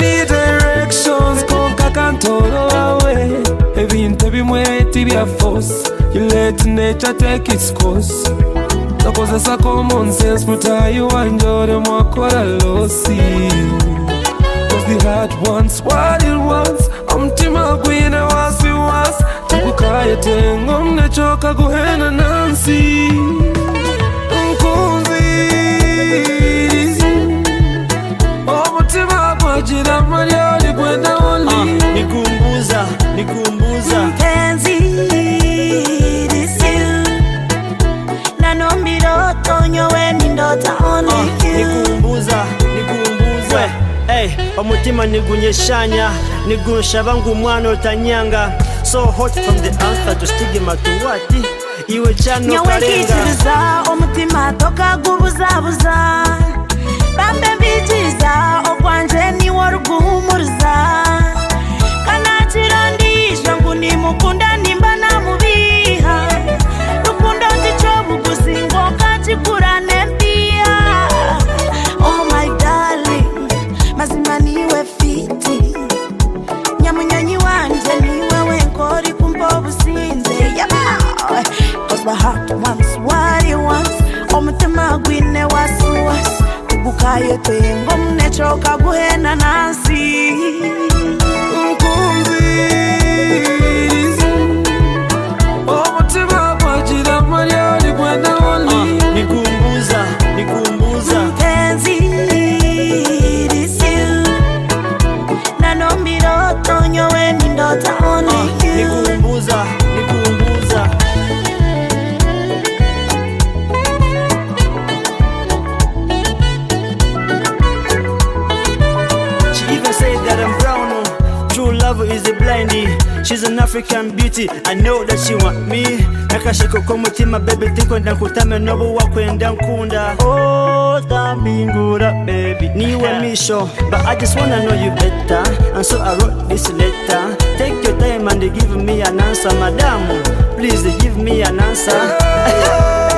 need directions konka kantoro wawe ebintu bimwe tibya force you let nature take its course nakozesa common sense mutayi wanjore mwakora losi cause the heart wants what it wants omutima gwine wasiwasi tukukaye tengo mnechoka guhena nansi omutima gwajira maryali gwenda only nikumbuza mpenzi this you nanombiroto nyowe nindota only you nikumbuza hey, omutima nigunyeshanya nigunsha ngo umwana utanyanga so hot from the answer to stigma to what iwe cyano nyowe kikiriza omutima tokagubuzabuza bambe mbijiza okwanje niwo ruguhumuriza kanakirandisha ngo nimukunda nimba namubiha rukundo ndico buguzi ngo kakikurane mbiya oh my darling mazima niwe fiti nyamunyonyi wanje niwe wenkori kumpa businze yabawe cause my heart wants what it wants omutima gwine wasiwasi tugukaye tengo mnechoka guhena nansi omutima gwajira maryali gwenda only nikumbuza mpenzi this you nanombiroto nyowe nindota only you nikumbuza she even said that I'm brown true love is a blindy she's an African beauty I know that she want me nakashiko ko mutima baby tinko ndankutame nobo wakwenda nkunda oh tambingura baby niwe misho but I just wanna know you better and so I wrote this letter take your time and give me an answer madam please give me an answer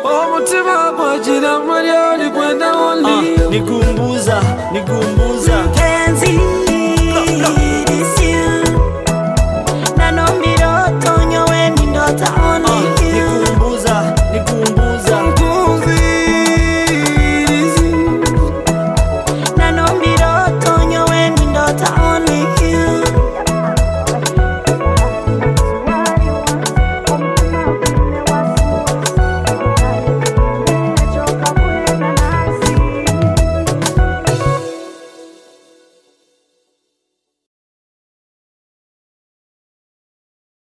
omutima gwajira